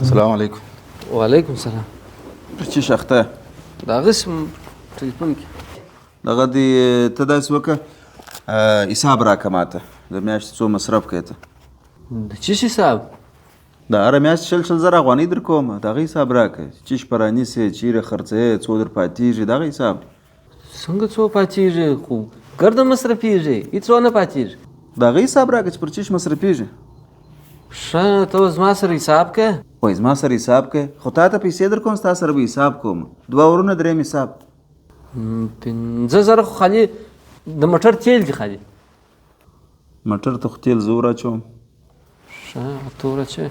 السلام علیکم. وعلیکم السلام. چې شخته د هغه سم ټلیفون کې دغه دی ته داسې وکړه حساب راکړه ماته د میاشتې څو مصرف کوې ته د څه شي حساب؟ د هره میاشت شل زره افغانۍ در کوم د هغه حساب راکړه چې شپه رانیسې چیرې خرڅوې څو در پاتېږي دغه حساب. څنګه څو پاتېږي خو ګرده مصرفېږي هېڅ ونه پاتېږي. د هغه حساب راکړه چې پر چیش مصرفېږي. ښه ته اوس زما سره حساب کوې؟ وایي زما سره حساب کوې خو تا ته پیسې در کوم ستا سره به حساب کوم 2 ورونه درېیم حساب 5000 خو خالي د موټر تیل دي خالي موټر ته خو تیل زه وراچوم. ښه ته وراچوې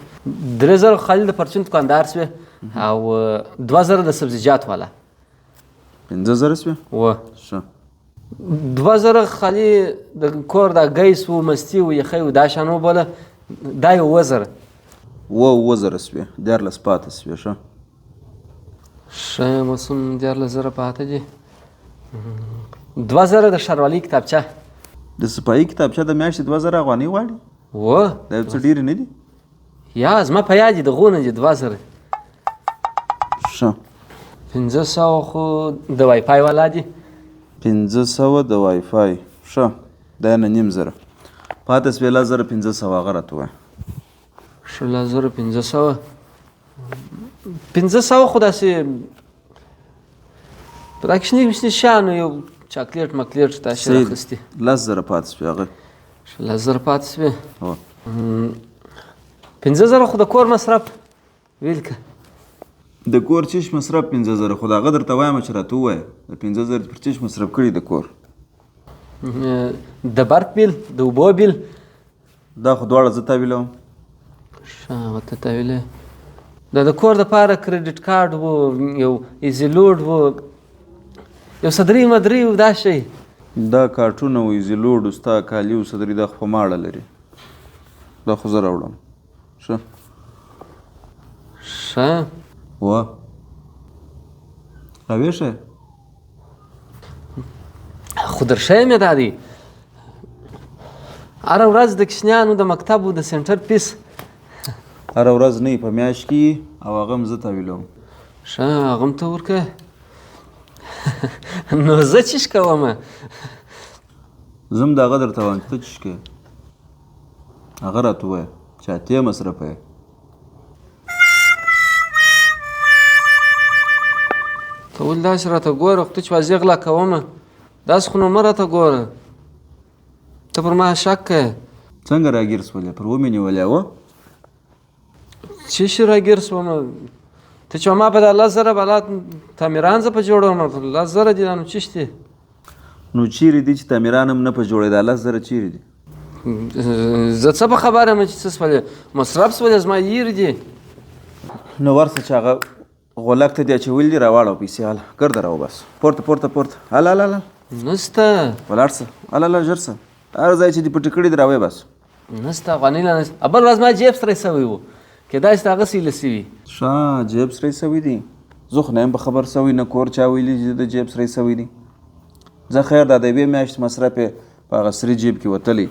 3000 خالي د پرچون دکاندار سوې او 2000 د سبزیجات والا 50,000 سوې و ښه 2000 خالي د کور د ګیس و مستي و یخی و دا شان وبوله دا یو 2000 20,000 سوې 14 پاته سوې ښه ښه موسم 14,000 پاته دي 2000 د ښاروالۍ کتابچه د صفایي کتابچه د میاشتې 2000 افغانۍ غواړي و دا یو څه ډېرې نه دي یا زما په یاد دي دغو نه دي 2000 ښه 500 خو د وای فای والا دي 500 د وای فای ښه دا نه نیم زره پاته سوې 1500 هغه راته ووایه 1500 خو داسې په دا کې شنې شیانو یو چاکلیټ مکلیټ دا شی راخیستي 10,000 پاته سوې هغه 10,000 پاته سوې هو 15,000 خو د کور مصرف ویل که د کور چیش مصرف 15,000 خو د هغه درته وایم چې راته ووایه د 15,000 پر چیش مصرف کړي د کور د برق بیل د اوبو بیل دا خو دواړه زه تحویلوم. ښه هغه ته تحویلوې دا د کور دپاره کریډټ کارډ و یو ایزي لوډ و یو صدري مدري و دا شی دا کارټونه و ایزي لوډ و ستا کالي و صدري دا خو په ماړه لري دا خو زه راوړم ښه ښه وه راویښه خو در ښه مې دا دی هره ورځ د کوچنیانو د مکتب و د سنټر فیس هره ورځ نه په میاشت کې او هغه هم زه تحویلوم. ښه هغه هم ته ورکوې نو زه چیش کوم زه هم د هغه درته وایم چې ته چیش کوې هغه راته ووایه چې اتې مصرفوې ته ولې داسې راته ګوره خو ته چې واضح غلا کومه داسې خو نو مه راته ګوره ته پر ما شک کوې څنګه راګیر سولې پر ومې نیولې وه څه شي راګیر سومه ته چې ما په دا 10,000 بالا تعمیران زه په جوړوم 10,000 دي دا نو چیش دي نو چیرې دي چې تعمیران هم نه په جوړې دا 10,000 چیرې دي زه څه په خبره یم چې څه سولې مصرف سولې زما ییر دي نو ورسه چې هغه غولک ته دي اچولي دي راواړه پیسې هله ګرده راوباسه پورته پورته پورته هله هله هله نسته ولاړ شه هله هله ژر شه هر ځای چې دې پټې کړي دي راویې باسه نسته افغانۍ لا نسته بل ورځ ما جیب سره سوی و کیدای شي هغه سیله سوي ښه جیب سره سوي دي زه خو نه یم په خبر سوی نه کور چا ویلي چې د جیب سره سوي دي زه خیر دا د یوې میاشتې مصرف یې په هغه سري جیب کې وتلی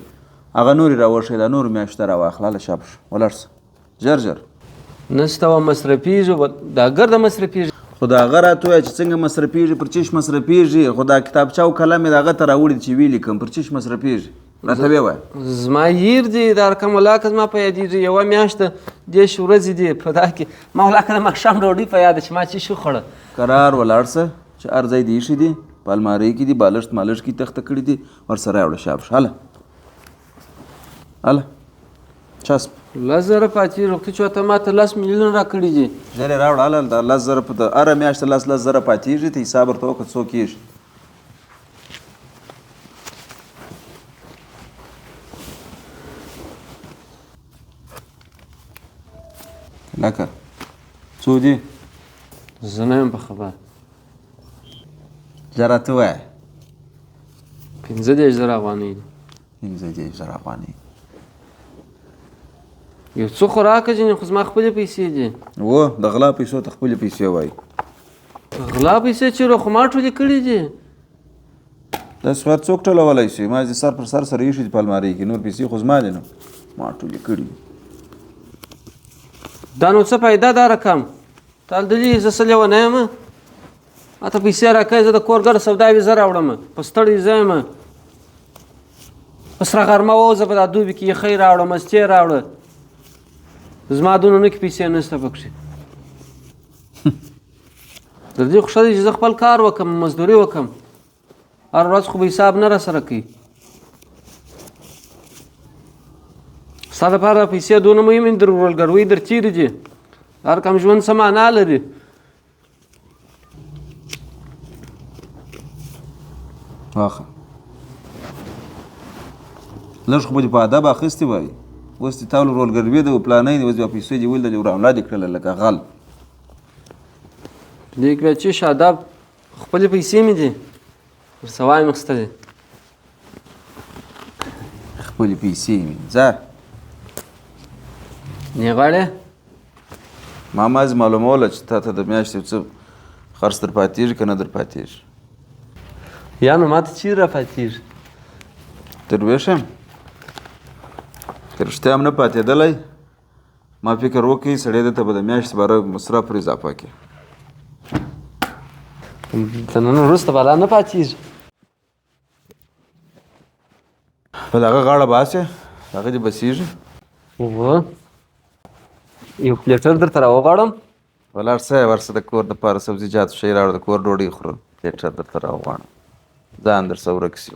هغه نورې راوښی دا نورو میاشتو ته راواخله هله شاپ شه ولاړ شه ژر ژر نسته و مصرفېږي دا ګرده مصرفېږي خو د هغه راته ووایه چې څنګه مصرفېږي پر چیش مصرفېږي خو دا کتابچه او قلم یې د هغه ته راوړي چې ویې لیکم پر چیش مصرفېږي راته ویې وایه زما ییر دي دا رقم ولاکه زما په یادېږي یوه میاشته 10 ورځې دي په دا کې ما ولاکه د ماښام ډوډۍ په یاده چې ما چې شو خوړه قرار ولاړ شه چې هر ځای دې ایښي دي په المارۍ کې دي بالښت مالښت کې تخته کړي دي ورسره راوړه شاب شه هله هله چسب 10,000 پاتې روغتي چې ته ما ته 10 میلیونه راکړي دي ژر یې راوړه هله دا 10,000 په هره میاشت 10,000 پاتېږي ته حساب ورته وکړه څو کېږي لکه څو دي زه نه یم په خبر ژر راته ووایه 15,000 افغانۍ دي 15,000 افغانۍ یو څه خو راکړه جینې خو زما خپلې پیسې دي و د غلا پیسو ته خپلې پیسې وایي غلا پیسې چیرې خو ما ټولې کړي دي داسې خو هر څوک ټولولی شي ما دې سر پر سر سره ایښي دي په المارۍ کې نور پیسې خو زما دي نو ما ټولې کړي دا نو څه پیدا دا رقم تال دلی زه څه لیونه یم اته پیسې راکوې زه د کور ګډ سوداوي زه راوړم په ستړي زه یم په سره غرمه ووځه په دا دوبي کې یخی راوړه مستې راوړه زما دونه کې پیسې نشته پکښې د دې خو ښه دی چې زه خپل کار وکړم مزدوري وکړم هر ورځ خو به حساب نه راسره کوي ستا دپاره پیسې دونه مهمې دي در ورولګروۍ در چیرې دي هر کم ژوند څه معنا لري واخه لږ خو به دې په ادب اخیستې وای اوس دې تا ورولګروي د پلانۍ دي اوس بیا پیسې دې ویل د وراملا دې کړله لکه غل دې کې بیا چې شاداب خپلې پیسې مې دي ورڅه وایم اخیسته دي خپلې پیسې مې ځه نه غواړې ما مازې معلوموله چې تا ته د میاشتې څه خرڅ در پاتېږي که نه در پاتېږي یا نو ما ته چیرې را پاتېږي درویش یم که رښتیا هم نه پاتېدلی ما فکر وکړئ سړی دته به د میاشتې باره مصرف پر اضافه کړي د نن وروسته به لا نه پاتېږي په دغه غاړه باسې هغه دې بسېږي اوه یو پلیټر درته راوغواړم ولاړ څه ورسه د کور دپاره سبزیجاتو شی راوړه د کور ډوډۍ خورو پلیټر درته راوغواړم ځان در څه ورک شي